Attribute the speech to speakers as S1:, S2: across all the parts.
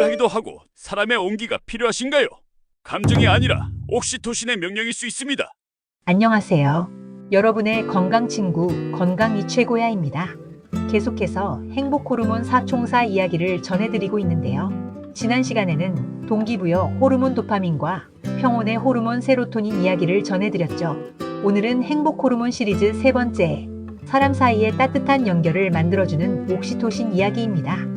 S1: 씁쓸하기도 하고 사람의 온기가 필요하신가요? 감정이 아니라 옥시토신의 명령일 수 있습니다.
S2: 안녕하세요. 여러분의 건강 친구 건강이 최고야입니다. 계속해서 행복 호르몬 사총사 이야기를 전해드리고 있는데요. 지난 시간에는 동기부여 호르몬 도파민과 평온의 호르몬 세로토닌 이야기를 전해드렸죠. 오늘은 행복 호르몬 시리즈 세 번째, 사람 사이의 따뜻한 연결을 만들어주는 옥시토신 이야기입니다.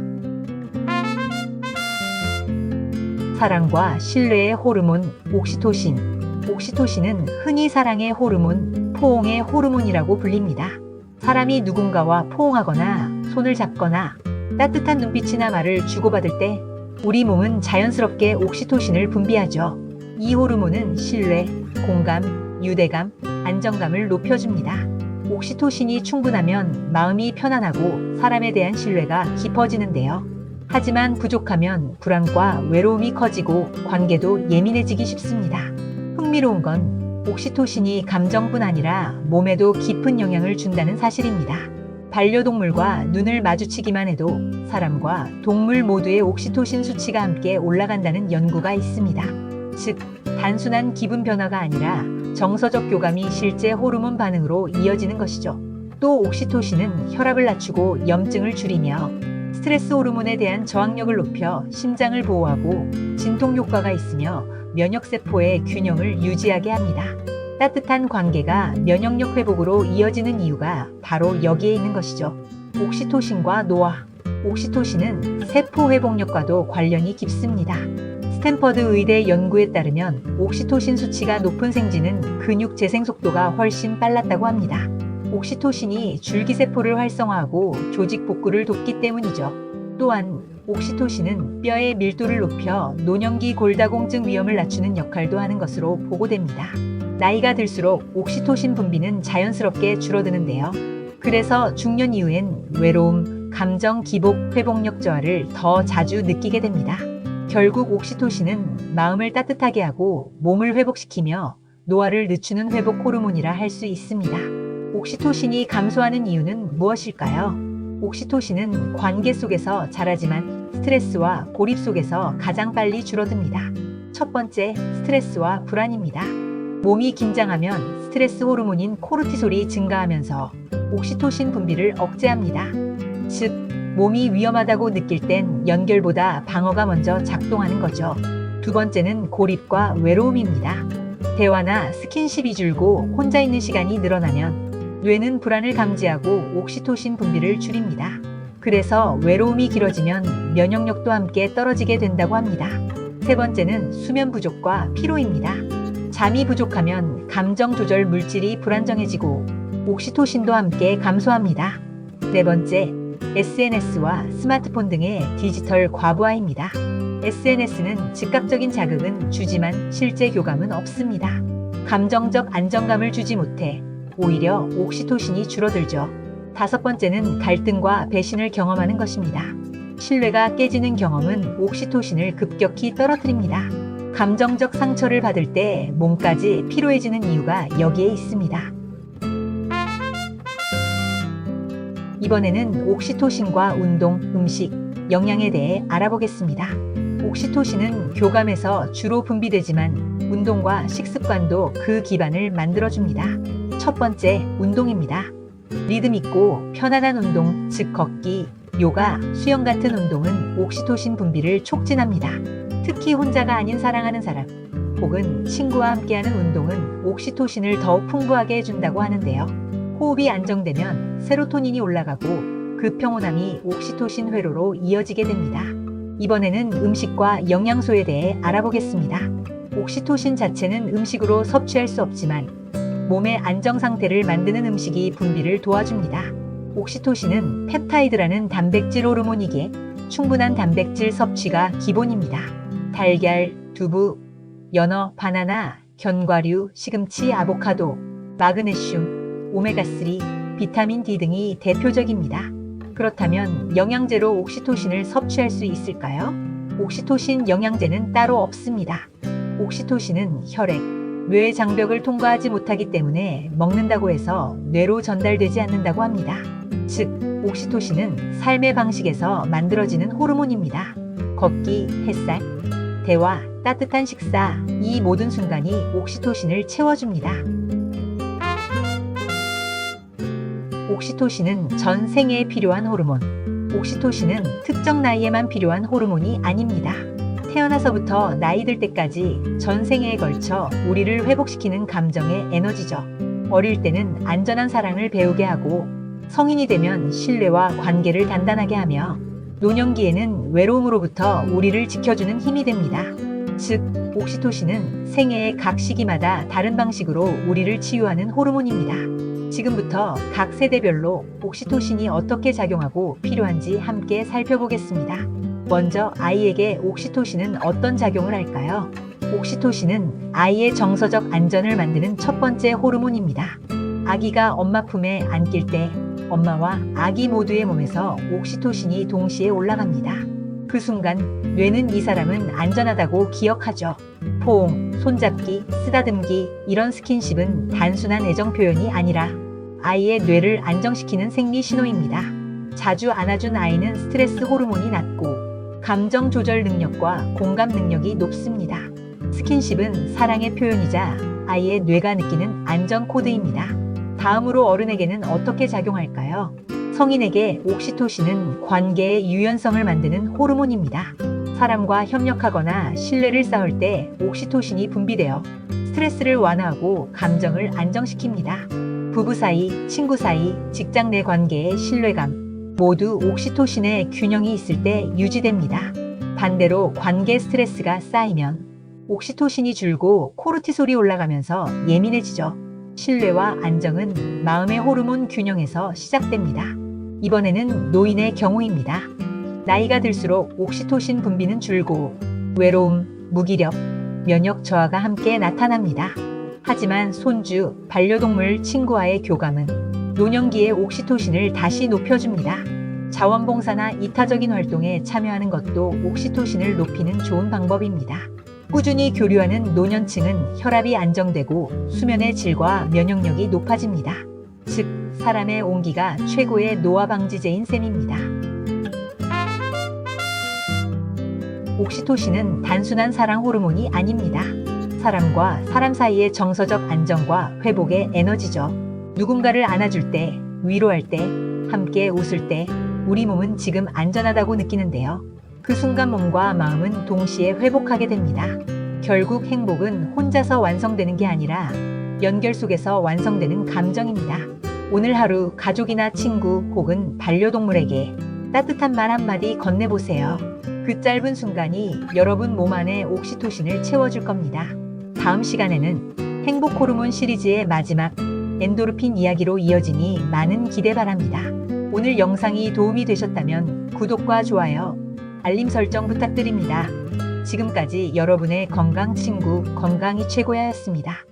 S2: 사랑과 신뢰의 호르몬 옥시토신. 옥시토신은 흔히 사랑의 호르몬, 포옹의 호르몬이라고 불립니다. 사람이 누군가와 포옹하거나 손을 잡거나 따뜻한 눈빛이나 말을 주고받을 때 우리 몸은 자연스럽게 옥시토신을 분비하죠. 이 호르몬은 신뢰, 공감, 유대감, 안정감을 높여줍니다. 옥시토신이 충분하면 마음이 편안하고 사람에 대한 신뢰가 깊어지는데요. 하지만 부족하면 불안과 외로움이 커지고 관계도 예민해지기 쉽습니다. 흥미로운 건 옥시토신이 감정뿐 아니라 몸에도 깊은 영향을 준다는 사실입니다. 반려동물과 눈을 마주치기만 해도 사람과 동물 모두의 옥시토신 수치가 함께 올라간다는 연구가 있습니다. 즉, 단순한 기분 변화가 아니라 정서적 교감이 실제 호르몬 반응으로 이어지는 것이죠. 또 옥시토신은 혈압을 낮추고 염증을 줄이며 스트레스 호르몬에 대한 저항력을 높여 심장을 보호하고 진통 효과가 있으며 면역세포의 균형을 유지하게 합니다. 따뜻한 관계가 면역력 회복으로 이어지는 이유가 바로 여기에 있는 것이죠. 옥시토신과 노화. 옥시토신은 세포 회복력과도 관련이 깊습니다. 스탠퍼드 의대 연구에 따르면 옥시토신 수치가 높은 생쥐는 근육 재생 속도가 훨씬 빨랐다고 합니다. 옥시토신이 줄기세포를 활성화하고 조직 복구를 돕기 때문이죠. 또한 옥시토신은 뼈의 밀도를 높여 노년기 골다공증 위험을 낮추는 역할도 하는 것으로 보고됩니다. 나이가 들수록 옥시토신 분비는 자연스럽게 줄어드는데요. 그래서 중년 이후엔 외로움, 감정 기복, 회복력 저하를 더 자주 느끼게 됩니다. 결국 옥시토신은 마음을 따뜻하게 하고 몸을 회복시키며 노화를 늦추는 회복 호르몬이라 할 수 있습니다. 옥시토신이 감소하는 이유는 무엇일까요? 옥시토신은 관계 속에서 자라지만 스트레스와 고립 속에서 가장 빨리 줄어듭니다. 첫 번째, 스트레스와 불안입니다. 몸이 긴장하면 스트레스 호르몬인 코르티솔이 증가하면서 옥시토신 분비를 억제합니다. 즉, 몸이 위험하다고 느낄 땐 연결보다 방어가 먼저 작동하는 거죠. 두 번째는 고립과 외로움입니다. 대화나 스킨십이 줄고 혼자 있는 시간이 늘어나면 뇌는 불안을 감지하고 옥시토신 분비를 줄입니다. 그래서 외로움이 길어지면 면역력도 함께 떨어지게 된다고 합니다. 세 번째는 수면 부족과 피로입니다. 잠이 부족하면 감정 조절 물질이 불안정해지고 옥시토신도 함께 감소합니다. 네 번째, SNS와 스마트폰 등의 디지털 과부하입니다. SNS는 즉각적인 자극은 주지만 실제 교감은 없습니다. 감정적 안정감을 주지 못해 오히려 옥시토신이 줄어들죠. 다섯 번째는 갈등과 배신을 경험하는 것입니다. 신뢰가 깨지는 경험은 옥시토신을 급격히 떨어뜨립니다. 감정적 상처를 받을 때 몸까지 피로해지는 이유가 여기에 있습니다. 이번에는 옥시토신과 운동, 음식, 영양에 대해 알아보겠습니다. 옥시토신은 교감에서 주로 분비되지만 운동과 식습관도 그 기반을 만들어줍니다. 첫 번째, 운동입니다. 리듬 있고 편안한 운동, 즉 걷기, 요가, 수영 같은 운동은 옥시토신 분비를 촉진합니다. 특히 혼자가 아닌 사랑하는 사람 혹은 친구와 함께하는 운동은 옥시토신을 더욱 풍부하게 해준다고 하는데요. 호흡이 안정되면 세로토닌이 올라가고 그 평온함이 옥시토신 회로로 이어지게 됩니다. 이번에는 음식과 영양소에 대해 알아보겠습니다. 옥시토신 자체는 음식으로 섭취할 수 없지만 몸의 안정 상태를 만드는 음식이 분비를 도와줍니다. 옥시토신은 펩타이드라는 단백질 호르몬이기에 충분한 단백질 섭취가 기본입니다. 달걀, 두부, 연어, 바나나, 견과류, 시금치, 아보카도, 마그네슘, 오메가3, 비타민 D 등이 대표적입니다. 그렇다면 영양제로 옥시토신을 섭취할 수 있을까요? 옥시토신 영양제는 따로 없습니다. 옥시토신은 혈액, 뇌의 장벽을 통과하지 못하기 때문에 먹는다고 해서 뇌로 전달되지 않는다고 합니다. 즉, 옥시토신은 삶의 방식에서 만들어지는 호르몬입니다. 걷기, 햇살, 대화, 따뜻한 식사, 이 모든 순간이 옥시토신을 채워줍니다. 옥시토신은 전 생애에 필요한 호르몬. 옥시토신은 특정 나이에만 필요한 호르몬이 아닙니다. 태어나서부터 나이 들 때까지 전 생애에 걸쳐 우리를 회복시키는 감정의 에너지죠. 어릴 때는 안전한 사랑을 배우게 하고, 성인이 되면 신뢰와 관계를 단단하게 하며, 노년기에는 외로움으로부터 우리를 지켜주는 힘이 됩니다. 즉, 옥시토신은 생애의 각 시기마다 다른 방식으로 우리를 치유하는 호르몬입니다. 지금부터 각 세대별로 옥시토신이 어떻게 작용하고 필요한지 함께 살펴보겠습니다. 먼저 아이에게 옥시토신은 어떤 작용을 할까요? 옥시토신은 아이의 정서적 안전을 만드는 첫 번째 호르몬입니다. 아기가 엄마 품에 안길 때 엄마와 아기 모두의 몸에서 옥시토신이 동시에 올라갑니다. 그 순간 뇌는 이 사람은 안전하다고 기억하죠. 포옹, 손잡기, 쓰다듬기, 이런 스킨십은 단순한 애정 표현이 아니라 아이의 뇌를 안정시키는 생리 신호입니다. 자주 안아준 아이는 스트레스 호르몬이 낮고 감정 조절 능력과 공감 능력이 높습니다. 스킨십은 사랑의 표현이자 아이의 뇌가 느끼는 안전 코드입니다. 다음으로 어른에게는 어떻게 작용할까요? 성인에게 옥시토신은 관계의 유연성을 만드는 호르몬입니다. 사람과 협력하거나 신뢰를 쌓을 때 옥시토신이 분비되어 스트레스를 완화하고 감정을 안정시킵니다. 부부 사이, 친구 사이, 직장 내 관계의 신뢰감 모두 옥시토신의 균형이 있을 때 유지됩니다. 반대로 관계 스트레스가 쌓이면 옥시토신이 줄고 코르티솔이 올라가면서 예민해지죠. 신뢰와 안정은 마음의 호르몬 균형에서 시작됩니다. 이번에는 노인의 경우입니다. 나이가 들수록 옥시토신 분비는 줄고 외로움, 무기력, 면역 저하가 함께 나타납니다. 하지만 손주, 반려동물 친구와의 교감은 노년기의 옥시토신을 다시 높여줍니다. 자원봉사나 이타적인 활동에 참여하는 것도 옥시토신을 높이는 좋은 방법입니다. 꾸준히 교류하는 노년층은 혈압이 안정되고 수면의 질과 면역력이 높아집니다. 즉, 사람의 온기가 최고의 노화 방지제인 셈입니다. 옥시토신은 단순한 사랑 호르몬이 아닙니다. 사람과 사람 사이의 정서적 안정과 회복의 에너지죠. 누군가를 안아줄 때, 위로할 때, 함께 웃을 때 우리 몸은 지금 안전하다고 느끼는데요. 그 순간 몸과 마음은 동시에 회복하게 됩니다. 결국 행복은 혼자서 완성되는 게 아니라 연결 속에서 완성되는 감정입니다. 오늘 하루 가족이나 친구 혹은 반려동물에게 따뜻한 말 한마디 건네보세요. 그 짧은 순간이 여러분 몸 안에 옥시토신을 채워줄 겁니다. 다음 시간에는 행복 호르몬 시리즈의 마지막 엔도르핀 이야기로 이어지니 많은 기대 바랍니다. 오늘 영상이 도움이 되셨다면 구독과 좋아요, 알림 설정 부탁드립니다. 지금까지 여러분의 건강 친구 건강이 최고야였습니다.